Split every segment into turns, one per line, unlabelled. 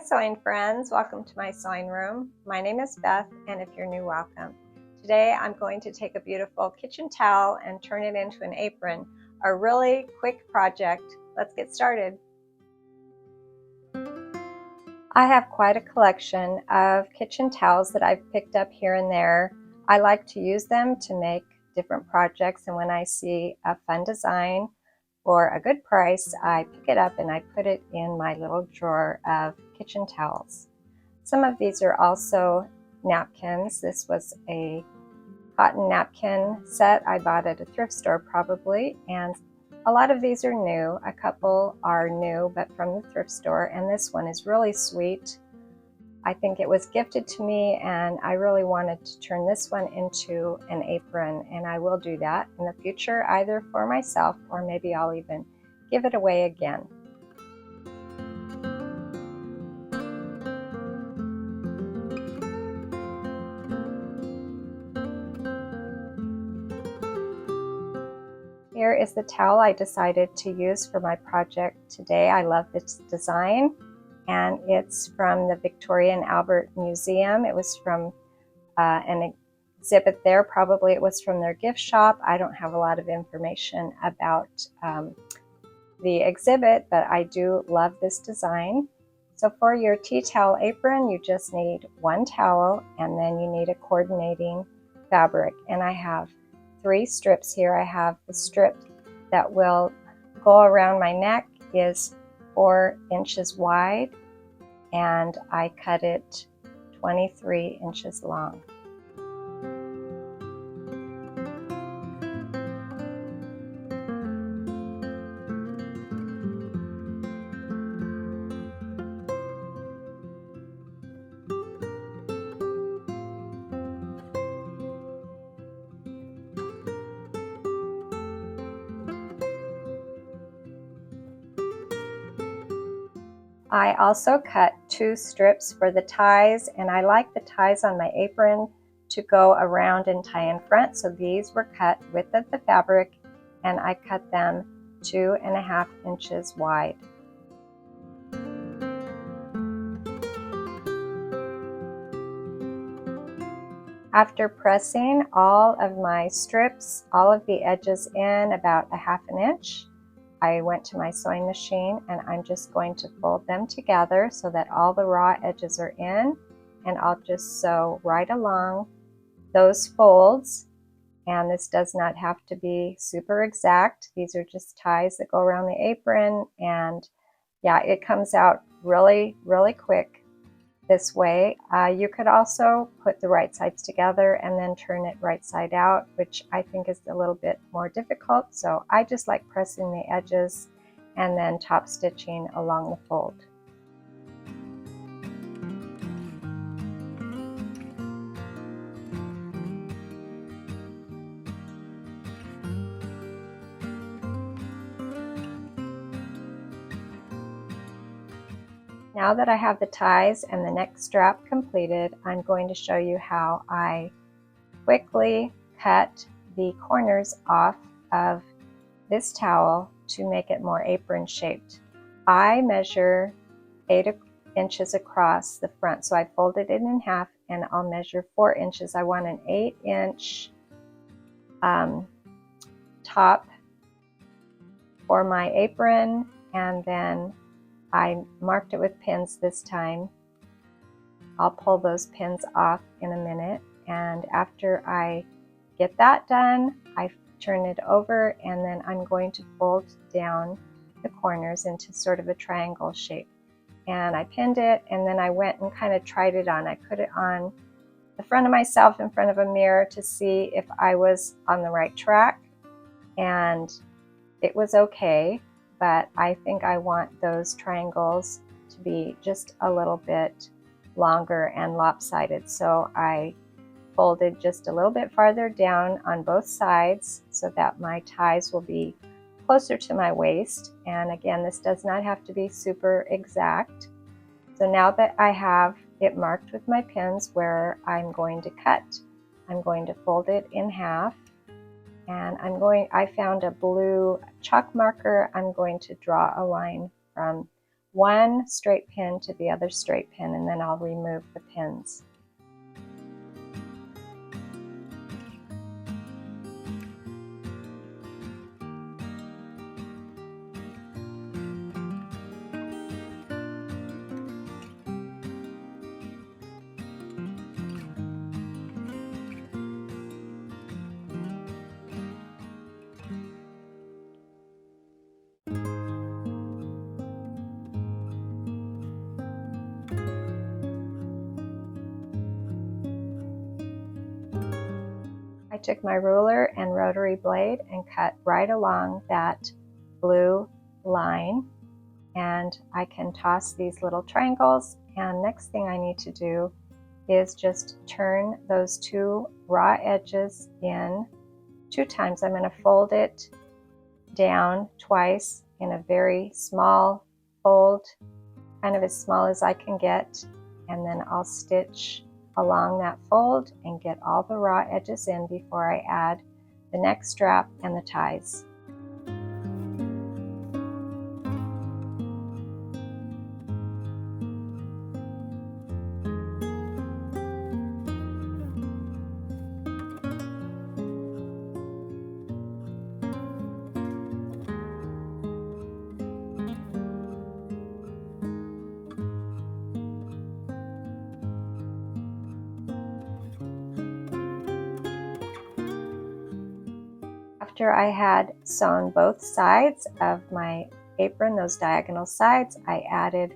sewing friends, welcome to my sewing room. My name is Beth, and if you're new, welcome. Today I'm going to take a beautiful kitchen towel and turn it into an apron, a really quick project. Let's get started. I have quite a collection of kitchen towels that I've picked up here and there. I like to use them to make different projects, and when I see a fun design for a good price, I pick it up and I put it in my little drawer of kitchen towels. Some of these are also napkins. This was a cotton napkin set I bought at a thrift store probably, and a lot of these are new. A couple are new but from the thrift store, and this one is really sweet. I think it was gifted to me, and I really wanted to turn this one into an apron, and I will do that in the future, either for myself or maybe I'll even give it away again. Here is the towel I decided to use for my project today. I love this design, and it's from the Victoria and Albert Museum. It was from an exhibit there. Probably it was from their gift shop. I don't have a lot of information about the exhibit, but I do love this design. So for your tea towel apron, you just need one towel, and then you need a coordinating fabric. And I have 3 strips here. I have the strip that will go around my neck is 4 inches wide, and I cut it 23 inches long. I also cut 2 strips for the ties, and I like the ties on my apron to go around and tie in front, so these were cut width of the fabric, and I cut them 2.5 inches wide. After pressing all of my strips, all of the edges in about 1/2 inch, I went to my sewing machine, and I'm just going to fold them together so that all the raw edges are in, and I'll just sew right along those folds. And this does not have to be super exact. These are just ties that go around the apron, and yeah, it comes out really, really quick this way. You could also put the right sides together and then turn it right side out, which I think is a little bit more difficult. So I just like pressing the edges and then top stitching along the fold. Now that I have the ties and the neck strap completed, I'm going to show you how I quickly cut the corners off of this towel to make it more apron shaped. I measure 8 inches across the front, so I folded it in half, and I'll measure 4 inches. I want an 8-inch top for my apron, and then I marked it with pins this time. I'll pull those pins off in a minute, and after I get that done, I turn it over, and then I'm going to fold down the corners into sort of a triangle shape. And I pinned it, and then I went and kind of tried it on. I put it on the front of myself in front of a mirror to see if I was on the right track, and it was okay. But I think I want those triangles to be just a little bit longer and lopsided. So I folded just a little bit farther down on both sides so that my ties will be closer to my waist. And again, this does not have to be super exact. So now that I have it marked with my pins where I'm going to cut, I'm going to fold it in half. And I found a blue chalk marker. I'm going to draw a line from one straight pin to the other straight pin, and then I'll remove the pins. I took my ruler and rotary blade and cut right along that blue line, and I can toss these little triangles, and next thing I need to do is just turn those two raw edges in 2 times. I'm going to fold it down twice in a very small fold, kind of as small as I can get, and then I'll stitch along that fold and get all the raw edges in before I add the neck strap and the ties. After I had sewn both sides of my apron, those diagonal sides, I added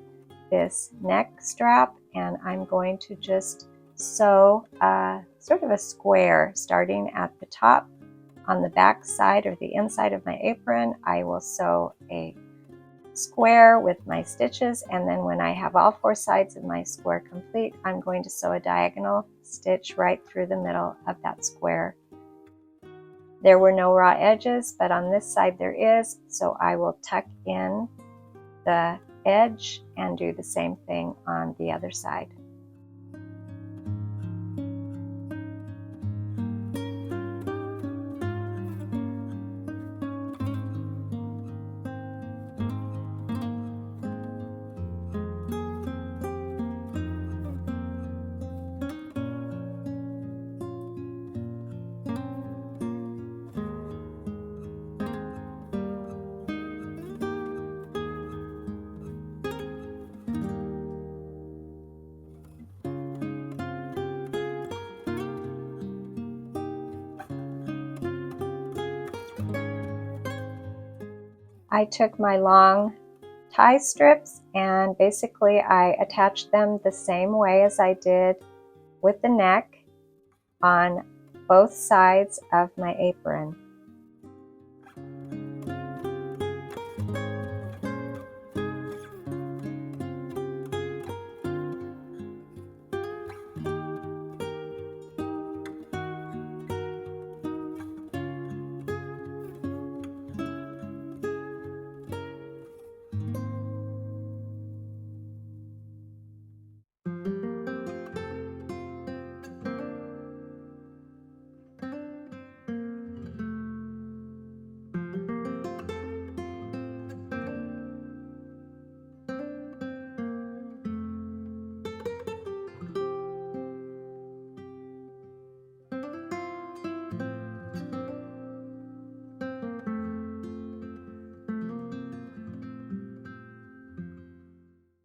this neck strap, and I'm going to just sew sort of a square starting at the top on the back side or the inside of my apron. I will sew a square with my stitches, and then when I have all 4 sides of my square complete, I'm going to sew a diagonal stitch right through the middle of that square. There were no raw edges, but on this side there is, so I will tuck in the edge and do the same thing on the other side. I took my long tie strips and basically I attached them the same way as I did with the neck on both sides of my apron.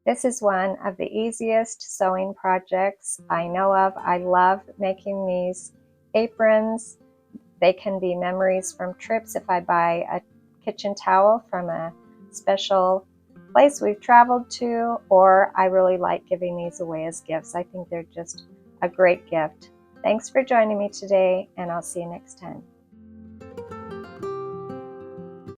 This is one of the easiest sewing projects I know of. I love making these aprons. They can be memories from trips. If I buy a kitchen towel from a special place we've traveled to, or I really like giving these away as gifts. I think they're just a great gift. Thanks for joining me today, and I'll see you next time.